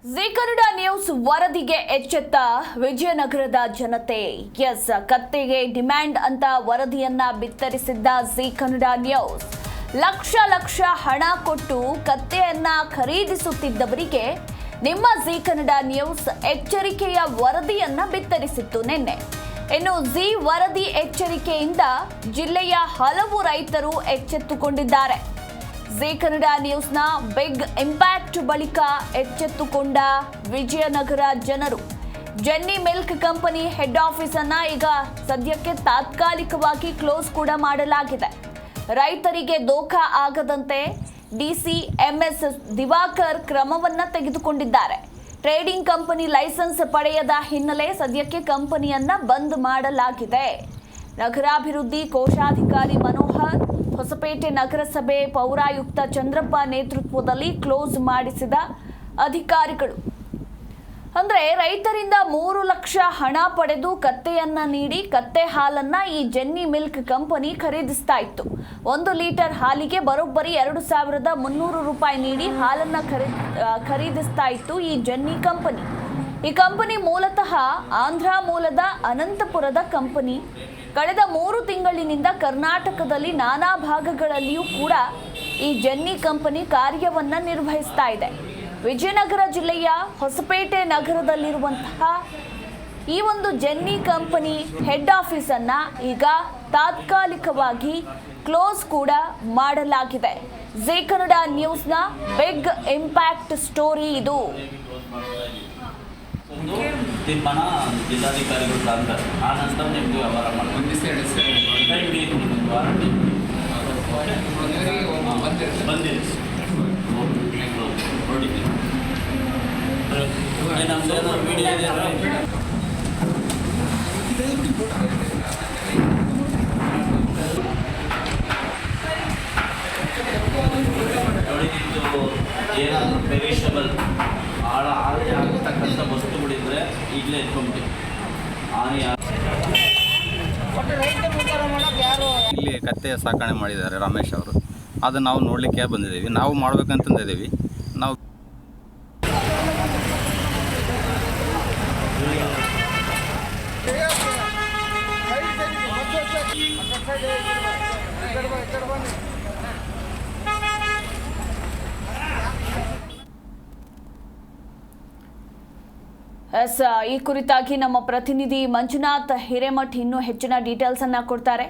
G Kannada news ವರದಿಗೆ ಎಚ್ಚೆತ್ತ ವಿಜಯನಗರದ ಜನತೆ. ಕತ್ತೆಗೆ ಡಿಮ್ಯಾಂಡ್ ಅಂತ ವರದಿಯನ್ನ ಬಿತ್ತರಿಸಿದ್ದ ಜಿ ಕನ್ನಡ ನ್ಯೂಸ್ ಲಕ್ಷ ಹಣ ಕೊಟ್ಟು ಕತ್ತೆಯನ್ನ ಖರೀದಿಸುತ್ತಿದ್ದವರಿಗೆ ನಿಮ್ಮ ಜಿ ಕನ್ನಡ ನ್ಯೂಸ್ ಎಚ್ಚರಿಕೆಯ ವರದಿಯನ್ನ ಬಿತ್ತರಿಸಿತ್ತು ನಿನ್ನೆ. ಇನ್ನು ಜಿ ವರದಿ ಎಚ್ಚರಿಕೆಯಿಂದ ಜಿಲ್ಲೆಯ ಹಲವು ರೈತರು ಎಚ್ಚೆತ್ತುಕೊಂಡಿದ್ದಾರೆ. ಜಿ ಕನ್ನಡ ನ್ಯೂಸ್ನ ಬಿಗ್ ಇಂಪ್ಯಾಕ್ಟ್ ಬಳಿಕ ಎಚ್ಚೆತ್ತುಕೊಂಡ ವಿಜಯನಗರ ಜನರು Jenny milk company head office ಅನ್ನ ಈಗ ಸದ್ಯಕ್ಕೆ ತಾತ್ಕಾಲಿಕವಾಗಿ ಕ್ಲೋಸ್ ಕೂಡ ಮಾಡಲಾಗಿದೆ. ರೈತರಿಗೆ ದೋಖಾ ಆಗದಂತೆ ಡಿಸಿ ಎಂಎಸ್ ದಿವಾಕರ್ ಕ್ರಮವನ್ನ ತೆಗೆದುಕೊಂಡಿದ್ದಾರೆ. ಟ್ರೇಡಿಂಗ್ ಕಂಪನಿ ಲೈಸೆನ್ಸ್ ಪಡೆಯದ ಹಿನ್ನೆಲೆ ಸದ್ಯಕ್ಕೆ ಕಂಪನಿಯನ್ನ ಬಂದ್ ಮಾಡಲಾಗಿದೆ. ನಗರಾಭಿವೃದ್ಧಿ ಕೋಶಾಧಿಕಾರಿ ಮನೋಹರ್, ಹೊಸಪೇಟೆ ನಗರಸಭೆ ಪೌರಾಯುಕ್ತ ಚಂದ್ರಪ್ಪ ನೇತೃತ್ವದಲ್ಲಿ ಕ್ಲೋಸ್ ಮಾಡಿಸಿದ ಅಧಿಕಾರಿಗಳು. ಅಂದ್ರೆ ರೈತರಿಂದ 3 ಲಕ್ಷ ಹಣ ಪಡೆದು ಕತ್ತೆಯನ್ನ ನೀಡಿ ಕತ್ತೆ ಹಾಲನ್ನ ಈ ಜೆನ್ನಿ ಮಿಲ್ಕ್ ಕಂಪನಿ ಖರೀದಿಸ್ತಾ ಇತ್ತು. 1 ಲೀಟರ್ ಹಾಲಿಗೆ ಬರೋಬ್ಬರಿ 2,300 ರೂಪಾಯಿ ನೀಡಿ ಹಾಲನ್ನ ಖರೀದಿಸ್ತಾ ಇತ್ತು ಈ ಜೆನ್ನಿ ಕಂಪನಿ. ಈ ಕಂಪನಿ ಮೂಲತಃ ಆಂಧ್ರ ಮೂಲದ ಅನಂತಪುರದ ಕಂಪನಿ. ಕಳೆದ 3 ತಿಂಗಳಿನಿಂದ ಕರ್ನಾಟಕದಲ್ಲಿ ನಾನಾ ಭಾಗಗಳಲ್ಲಿಯೂ ಕೂಡ ಈ ಜೆನ್ನಿ ಕಂಪನಿ ಕಾರ್ಯವನ್ನ ನಿರ್ವಹಿಸ್ತಾ ಇದೆ. ವಿಜಯನಗರ ಜಿಲ್ಲೆಯ ಹೊಸಪೇಟೆ ನಗರದಲ್ಲಿರುವಂತಹ ಈ ಒಂದು ಜೆನ್ನಿ ಕಂಪನಿ ಹೆಡ್ ಆಫೀಸ್ ಅನ್ನ ಈಗ ತಾತ್ಕಾಲಿಕವಾಗಿ ಕ್ಲೋಸ್ ಕೂಡ ಮಾಡಲಾಗಿದೆ. ಜಿ ಕನ್ನಡ ನ್ಯೂಸ್ನ ಬಿಗ್ ಇಂಪ್ಯಾಕ್ಟ್ ಸ್ಟೋರಿ ಇದು. ತೀರ್ಮಾನ ಜಿಲ್ಲಾಧಿಕಾರಿಗಳು ತಂದರು. ಆ ನಂತರ ನಿಮ್ಮದು ವ್ಯವಹಾರ ಮಾಡ್ತೀವಿ. ಬಂದಿರಿ ನಮ್ದೇನೋ ವಿಡಿಯೋ ಇದೆ. ನೋಡಿದ್ದು ಏನಾದರೂ ಪೆರಿಷಬಲ್ ಹಾನಿ ಆಗತಕ್ಕಂಥ ವಸ್ತುಗಳಿದ್ರೆ ಈಗಲೇ ಇಟ್ಕೊಂಡ್ಬಿಟ್ಟು ಇಲ್ಲಿ ಕತ್ತೆ ಸಾಕಣೆ ಮಾಡಿದ್ದಾರೆ ರಮೇಶ್ ಅವರು. ಅದು ನಾವು ನೋಡಲಿಕ್ಕೆ ಬಂದಿದ್ದೀವಿ. ನಾವು ಮಾಡ್ಬೇಕಂತಂದಿದ್ದೀವಿ. ನಾವು ಈ ಕುರಿತಾಗಿ ನಮ್ಮ ಪ್ರತಿನಿಧಿ ಮಂಜುನಾಥ್ ಹಿರೇಮಠ್ ಇನ್ನೂ ಹೆಚ್ಚಿನ ಡೀಟೇಲ್ಸ್ ಅನ್ನ ಕೊಡ್ತಾರೆ.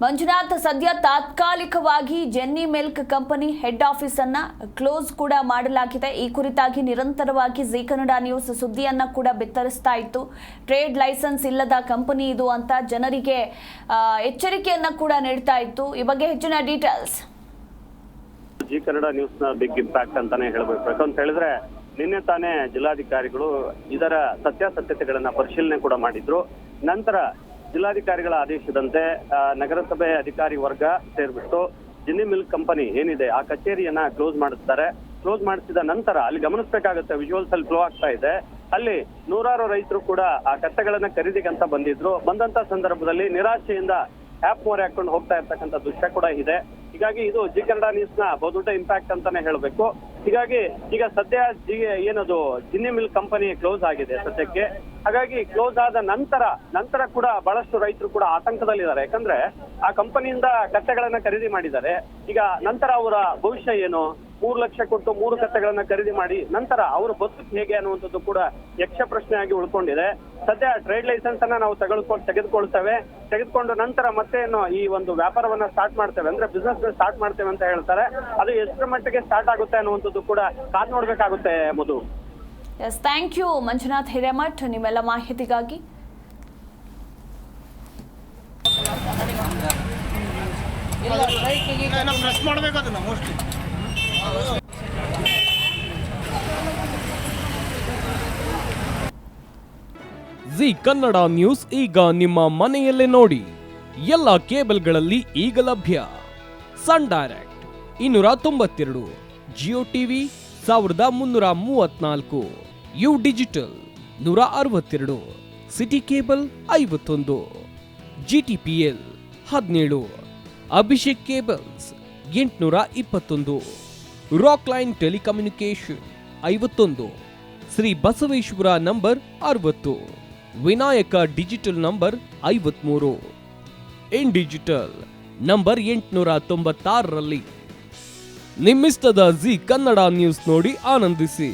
ಮಂಜುನಾಥ್, ಸದ್ಯ ತಾತ್ಕಾಲಿಕವಾಗಿ Jenny milk company head office ಅನ್ನ ಕ್ಲೋಸ್ ಕೂಡ ಮಾಡಲಾಗಿದೆ. ಈ ಕುರಿತಾಗಿ ನಿರಂತರವಾಗಿ ಜಿ ಕನ್ನಡ ನ್ಯೂಸ್ ಸುದ್ದಿಯನ್ನ ಕೂಡ ಬಿತ್ತರಿಸ್ತಾ ಇತ್ತು. ಟ್ರೇಡ್ ಲೈಸೆನ್ಸ್ ಇಲ್ಲದ ಕಂಪನಿ ಇದು ಅಂತ ಜನರಿಗೆ ಎಚ್ಚರಿಕೆಯನ್ನ ಕೂಡ ನೀಡ್ತಾ ಇತ್ತು. ಈ ಬಗ್ಗೆ ಹೆಚ್ಚಿನ ಡೀಟೇಲ್ಸ್. ಜಿ ಕನ್ನಡ ನ್ಯೂಸ್ ನ ಬಿಗ್ ಇಂಪ್ಯಾಕ್ಟ್ ಅಂತಾನೆ ಹೇಳ್ಬೇಕು. ಯಾಕಂತ ಹೇಳಿದ್ರೆ ನಿನ್ನೆ ತಾನೇ ಜಿಲ್ಲಾಧಿಕಾರಿಗಳು ಇದರ ಸತ್ಯಾಸತ್ಯತೆಗಳನ್ನ ಪರಿಶೀಲನೆ ಕೂಡ ಮಾಡಿದ್ರು. ನಂತರ ಜಿಲ್ಲಾಧಿಕಾರಿಗಳ ಆದೇಶದಂತೆ ನಗರಸಭೆ ಅಧಿಕಾರಿ ವರ್ಗ ಸೇರ್ಬಿಟ್ಟು ಜೆನ್ನಿ ಮಿಲ್ಕ್ ಕಂಪನಿ ಏನಿದೆ ಆ ಕಚೇರಿಯನ್ನ ಕ್ಲೋಸ್ ಮಾಡಿಸ್ತಾರೆ. ಕ್ಲೋಸ್ ಮಾಡಿಸಿದ ನಂತರ ಅಲ್ಲಿ ಗಮನಿಸಬೇಕಾಗುತ್ತೆ, ವಿಜುವಲ್ಸ್ ಅಲ್ಲಿ ಫ್ಲೋ ಆಗ್ತಾ ಇದೆ. ಅಲ್ಲಿ ನೂರಾರು ರೈತರು ಕೂಡ ಆ ಕತ್ತೆಗಳನ್ನ ಖರೀದಿಗೆ ಅಂತ ಬಂದಿದ್ರು. ಬಂದಂತ ಸಂದರ್ಭದಲ್ಲಿ ನಿರಾಶೆಯಿಂದ ಆಪ್ ಮೋರೆ ಹಾಕೊಂಡು ಹೋಗ್ತಾ ಇರ್ತಕ್ಕಂಥ ದೃಶ್ಯ ಕೂಡ ಇದೆ. ಹೀಗಾಗಿ ಇದು ಜಿ ಕನ್ನಡ ನ್ಯೂಸ್ ನ ಬಹುದೊಡ್ಡ ಇಂಪ್ಯಾಕ್ಟ್ ಅಂತಾನೆ ಹೇಳ್ಬೇಕು. ಹೀಗಾಗಿ ಈಗ ಸದ್ಯ ಏನದು ಜೆನ್ನಿ ಮಿಲ್ಕ್ ಕಂಪನಿ ಕ್ಲೋಸ್ ಆಗಿದೆ ಸದ್ಯಕ್ಕೆ. ಹಾಗಾಗಿ ಕ್ಲೋಸ್ ಆದ ನಂತರ ಕೂಡ ಬಹಳಷ್ಟು ರೈತರು ಕೂಡ ಆತಂಕದಲ್ಲಿದ್ದಾರೆ. ಯಾಕಂದ್ರೆ ಆ ಕಂಪನಿಯಿಂದ ಕತ್ತೆಗಳನ್ನ ಖರೀದಿ ಮಾಡಿದ್ದಾರೆ. ಈಗ ನಂತರ ಅವರ ಭವಿಷ್ಯ ಏನು? 3 ಲಕ್ಷ ಕೊಟ್ಟು 3 ಕತ್ತೆಗಳನ್ನ ಖರೀದಿ ಮಾಡಿ ನಂತರ ಅವ್ರ ಬದುಕು ಹೇಗೆ ಅನ್ನುವಂಥದ್ದು ಕೂಡ ಯಕ್ಷ ಪ್ರಶ್ನೆಯಾಗಿ ಉಳ್ಕೊಂಡಿದೆ. ಸದ್ಯ ಟ್ರೇಡ್ ಲೈಸೆನ್ಸ್ ಅನ್ನ ನಾವು ತೆಗೆದುಕೊಂಡು ನಂತರ ಮತ್ತೆ ಈ ಒಂದು ವ್ಯಾಪಾರವನ್ನ ಸ್ಟಾರ್ಟ್ ಮಾಡ್ತೇವೆ, ಅಂದ್ರೆ ಬಿಸ್ನೆಸ್ ಸ್ಟಾರ್ಟ್ ಮಾಡ್ತೇವೆ ಅಂತ ಹೇಳ್ತಾರೆ. ಅದು ಎಷ್ಟರ ಮಟ್ಟಿಗೆ ಸ್ಟಾರ್ಟ್ ಆಗುತ್ತೆ ಅನ್ನುವಂಥದ್ದು ಕೂಡ ಕಾದ್ ನೋಡ್ಬೇಕಾಗುತ್ತೆ. Madhu, yes, thank you Manjunath Hiremath ನಿಮ್ಮೆಲ್ಲ ಮಾಹಿತಿಗಾಗಿ. ಜಿ ಕನ್ನಡ ನ್ಯೂಸ್ ಈಗ ನಿಮ್ಮ ಮನೆಯಲ್ಲೇ ನೋಡಿ. ಎಲ್ಲ ಕೇಬಲ್ಗಳಲ್ಲಿ ಈಗ ಲಭ್ಯ. Sun Direct 292, Jio TV 1334, U digital 162, city cable 51, GTPL 17, Abhishek cables 821, Rockline telecommunication 51, Shri Basaveshwara number 60, Vinayaka digital number 53, in digital number 896ರಲ್ಲಿ. ನಿಮ್ಮಿಸ್ತದ ಜಿ ಕನ್ನಡ ನ್ಯೂಸ್ ನೋಡಿ ಆನಂದಿಸಿ.